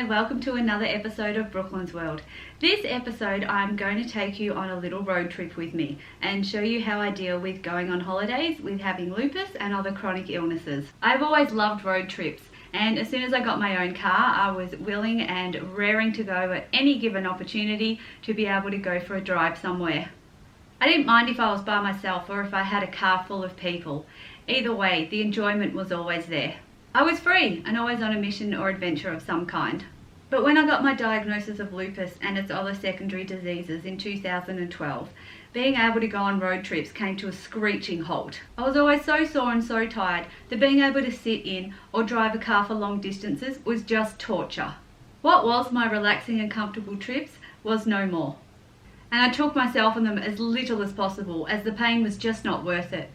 Hi, welcome to another episode of Brooklyn's World. This episode I'm going to take you on a little road trip with me and show you how I deal with going on holidays with having lupus and other chronic illnesses. I've always loved road trips, and as soon as I got my own car I was willing and raring to go at any given opportunity to be able to go for a drive somewhere. I didn't mind if I was by myself or if I had a car full of people. Either way, the enjoyment was always there. I was free and always on a mission or adventure of some kind. But when I got my diagnosis of lupus and its other secondary diseases in 2012, being able to go on road trips came to a screeching halt. I was always so sore and so tired that being able to sit in or drive a car for long distances was just torture. What was my relaxing and comfortable trips was no more. And I took myself on them as little as possible, as the pain was just not worth it.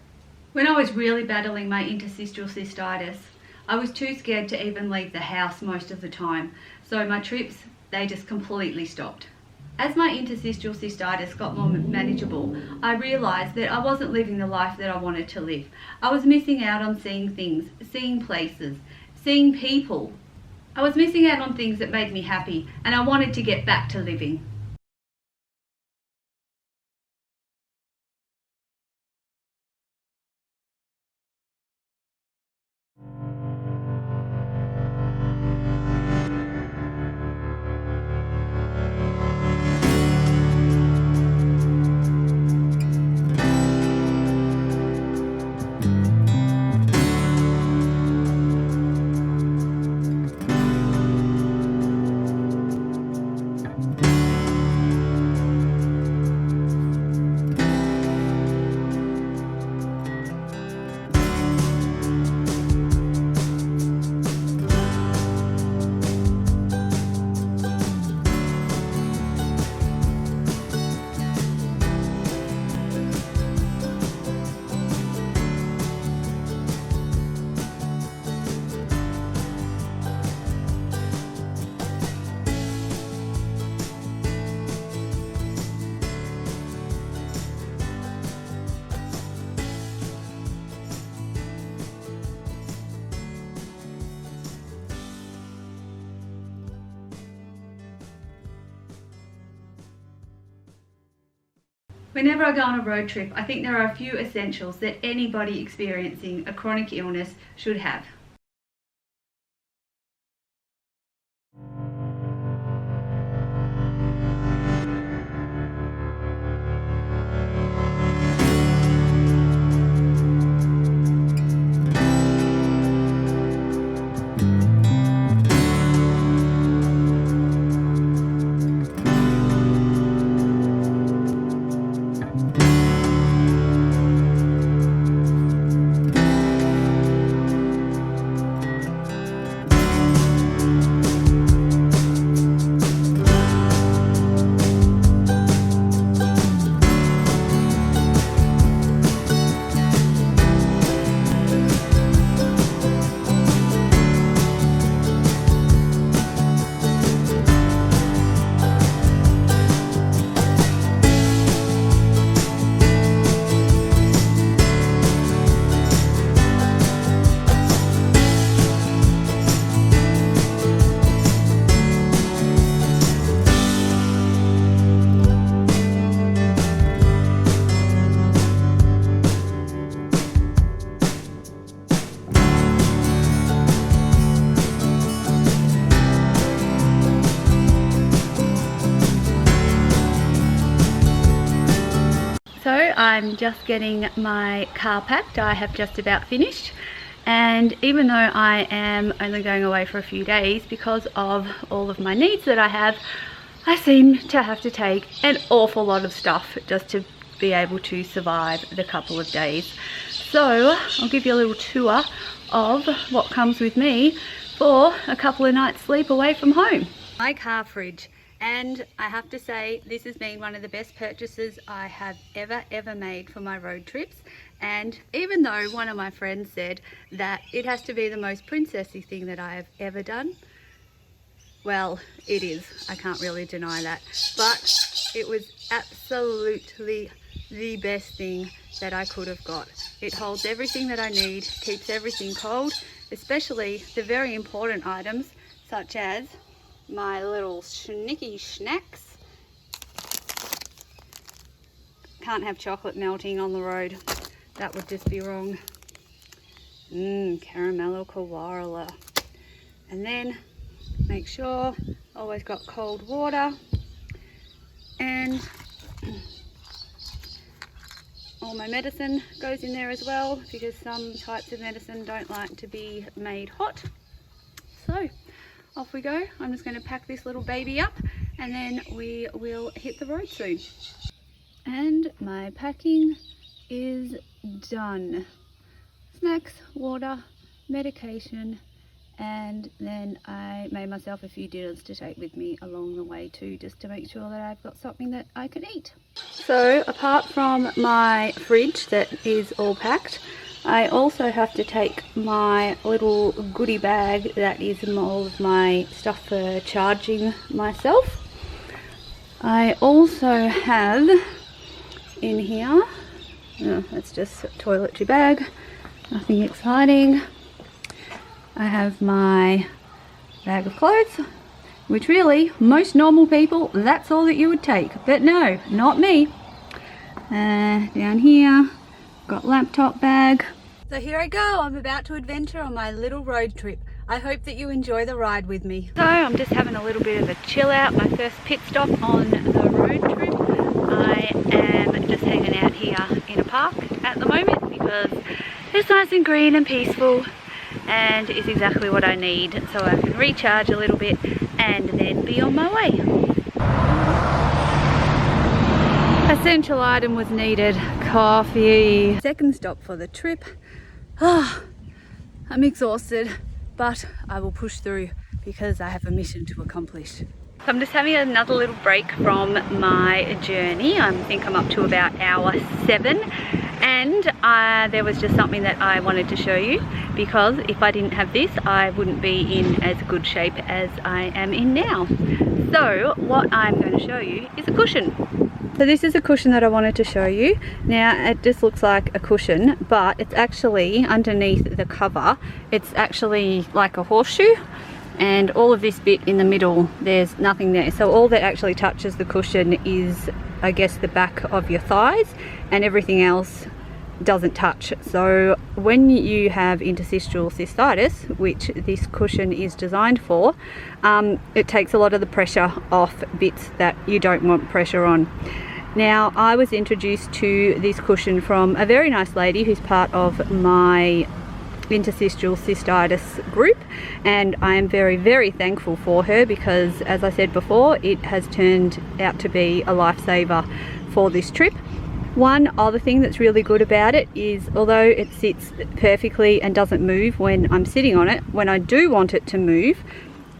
When I was really battling my interstitial cystitis, I was too scared to even leave the house most of the time, so my trips, they just completely stopped. As my interstitial cystitis got more manageable, I realised that I wasn't living the life that I wanted to live. I was missing out on seeing things, seeing places, seeing people. I was missing out on things that made me happy, and I wanted to get back to living. Whenever I go on a road trip, I think there are a few essentials that anybody experiencing a chronic illness should have. So I'm just getting my car packed. I have just about finished, and even though I am only going away for a few days because of all of my needs that I have, I seem to have to take an awful lot of stuff just to be able to survive the couple of days. So I'll give you a little tour of what comes with me for a couple of nights sleep away from home. My car fridge. And I have to say, this has been one of the best purchases I have ever made for my road trips. And even though one of my friends said that it has to be the most princessy thing that I have ever done, well, it is. I can't really deny that. But it was absolutely the best thing that I could have got. It holds everything that I need, keeps everything cold, especially the very important items such as my little snicky snacks. Can't have chocolate melting on the road. That would just be wrong. Caramello koala. And then make sure always got cold water, and all my medicine goes in there as well, because some types of medicine don't like to be made hot. So off we go. I'm just going to pack this little baby up and then we will hit the road soon. And my packing is done. Snacks, water, medication, and then I made myself a few dinners to take with me along the way too, just to make sure that I've got something that I can eat. So apart from my fridge that is all packed, I also have to take my little goodie bag that is all of my stuff for charging myself. I also have in here, that's just a toiletry bag, nothing exciting. I have my bag of clothes, which really, most normal people, that's all that you would take. But no, not me. Down here, got laptop bag. So here I go, I'm about to adventure on my little road trip. I hope that you enjoy the ride with me. So I'm just having a little bit of a chill out, my first pit stop on the road trip. I am just hanging out here in a park at the moment because it's nice and green and peaceful, and is exactly what I need, so I can recharge a little bit and then be on my way. Essential item was needed, coffee. Second stop for the trip. I'm exhausted, but I will push through because I have a mission to accomplish. I'm just having another little break from my journey. I think I'm up to about hour 7. And there was just something that I wanted to show you, because if I didn't have this, I wouldn't be in as good shape as I am in now. So what I'm going to show you is a cushion. So this is a cushion that I wanted to show you. Now it just looks like a cushion, but it's actually underneath the cover. It's actually like a horseshoe, and all of this bit in the middle, there's nothing there. So all that actually touches the cushion is, I guess, the back of your thighs, and everything else doesn't touch. So when you have interstitial cystitis, which this cushion is designed for, it takes a lot of the pressure off bits that you don't want pressure on. Now, I was introduced to this cushion from a very nice lady who's part of my interstitial cystitis group, and I am very, very thankful for her, because as I said before, it has turned out to be a lifesaver for this trip. One other thing that's really good about it is, although it sits perfectly and doesn't move when I'm sitting on it, when I do want it to move,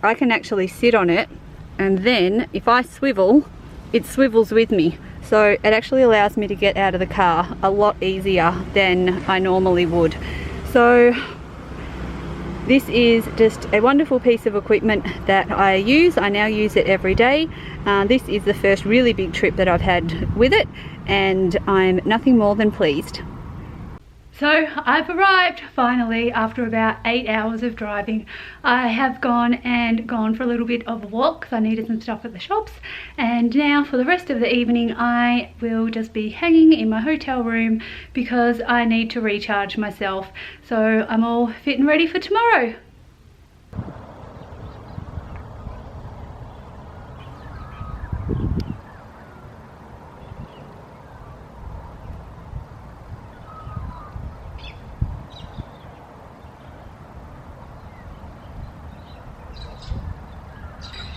I can actually sit on it, and then if I swivel, it swivels with me. So it actually allows me to get out of the car a lot easier than I normally would. So this is just a wonderful piece of equipment that I use. I now use it every day. This is the first really big trip that I've had with it, and I'm nothing more than pleased. So I've arrived finally after about 8 hours of driving. I have gone for a little bit of a walk because I needed some stuff at the shops, and now for the rest of the evening I will just be hanging in my hotel room because I need to recharge myself. So I'm all fit and ready for tomorrow.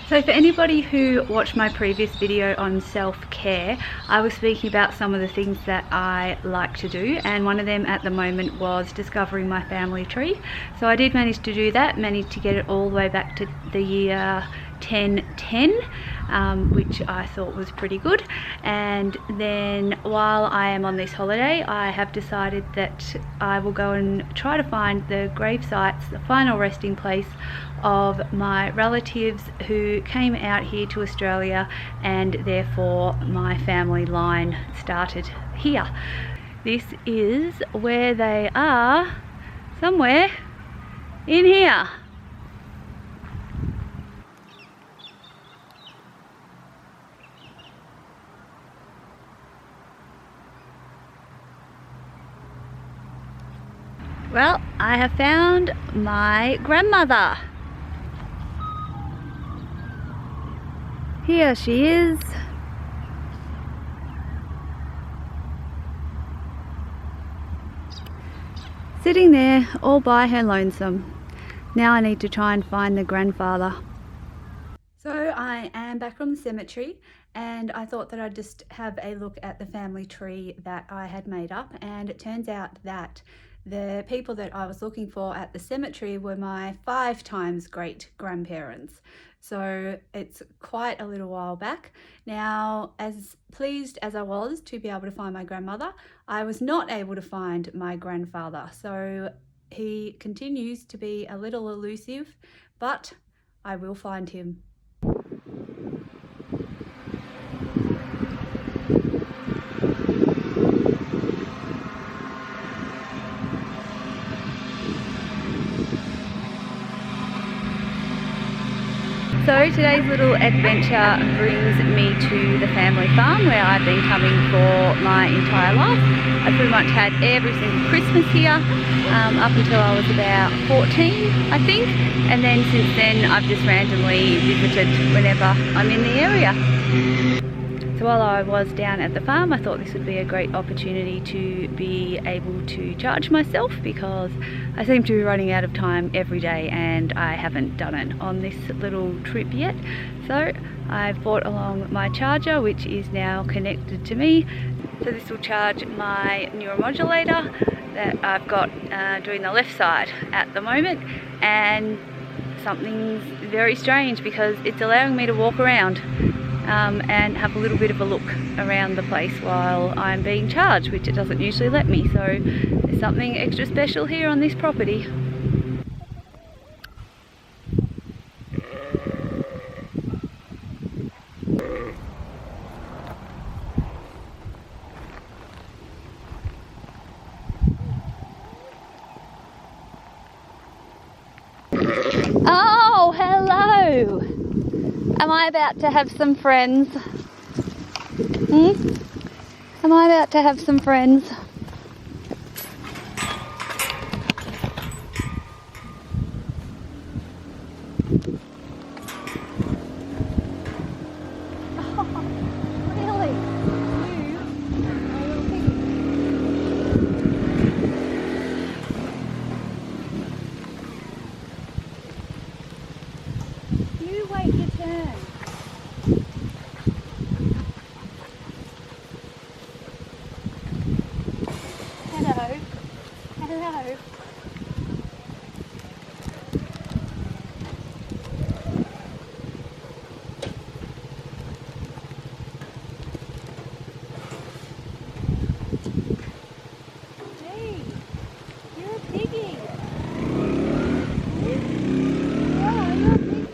So for anybody who watched my previous video on self-care, I was speaking about some of the things that I like to do, and one of them at the moment was discovering my family tree. So I did manage to do that, managed to get it all the way back to the year 1010, which I thought was pretty good. And then while I am on this holiday, I have decided that I will go and try to find the grave sites, the final resting place of my relatives who came out here to Australia, and therefore my family line started here. This is where they are, somewhere in here. Well, I have found my grandmother. Here she is. Sitting there all by her lonesome. Now I need to try and find the grandfather. So I am back from the cemetery, and I thought that I'd just have a look at the family tree that I had made up, and it turns out that the people that I was looking for at the cemetery were my 5 times great grandparents. So it's quite a little while back. Now, as pleased as I was to be able to find my grandmother, I was not able to find my grandfather. So he continues to be a little elusive, but I will find him. So today's little adventure brings me to the family farm where I've been coming for my entire life. I pretty much had every single Christmas here up until I was about 14, I think, and then since then I've just randomly visited whenever I'm in the area. So while I was down at the farm, I thought this would be a great opportunity to be able to charge myself, because I seem to be running out of time every day and I haven't done it on this little trip yet. So I've brought along my charger, which is now connected to me. So this will charge my neuromodulator that I've got doing the left side at the moment, and something's very strange because it's allowing me to walk around and have a little bit of a look around the place while I'm being charged, which it doesn't usually let me. So there's something extra special here on this property. Oh, hello! Am I about to have some friends? Am I about to have some friends? Oh, really? You wait your turn. Hello. Hello. Hey, you're a piggy. Yeah, you're a piggy.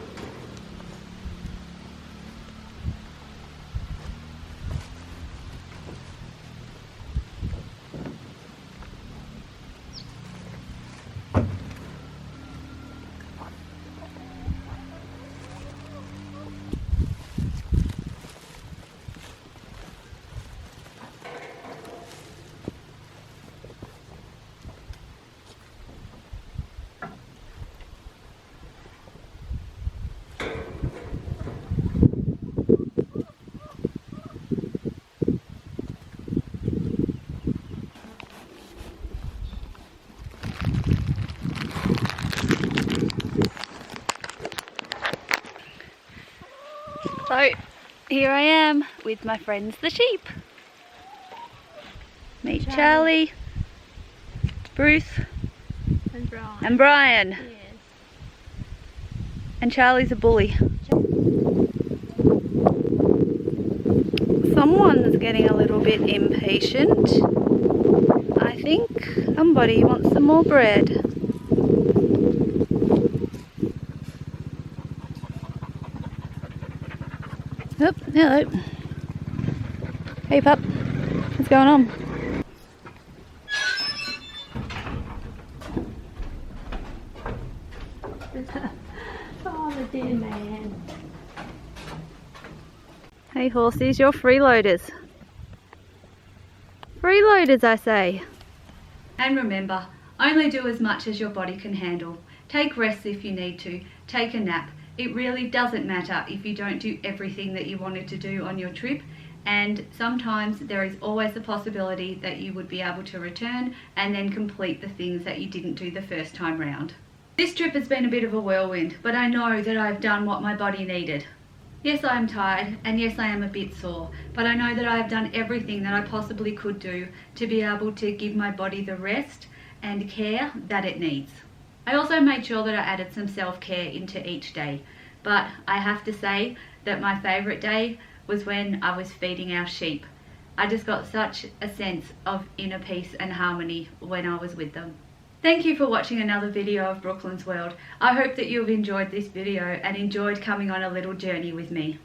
So here I am with my friends the sheep. Meet Charlie, Bruce and Brian. Yes. And Charlie's a bully. Someone's getting a little bit impatient. I think somebody wants some more bread. Oh, hello. Hey pup, what's going on? Oh, the dear man. Hey horsies, you're freeloaders. Freeloaders, I say. And remember, Only do as much as your body can handle. Take rests if you need to. Take a nap. It really doesn't matter if you don't do everything that you wanted to do on your trip, and sometimes there is always the possibility that you would be able to return and then complete the things that you didn't do the first time round. This trip has been a bit of a whirlwind, but I know that I've done what my body needed. Yes, I am tired, and yes, I am a bit sore, but I know that I have done everything that I possibly could do to be able to give my body the rest and care that it needs. I also made sure that I added some self-care into each day, but I have to say that my favourite day was when I was feeding our sheep. I just got such a sense of inner peace and harmony when I was with them. Thank you for watching another video of Brooklyn's World. I hope that you've enjoyed this video and enjoyed coming on a little journey with me.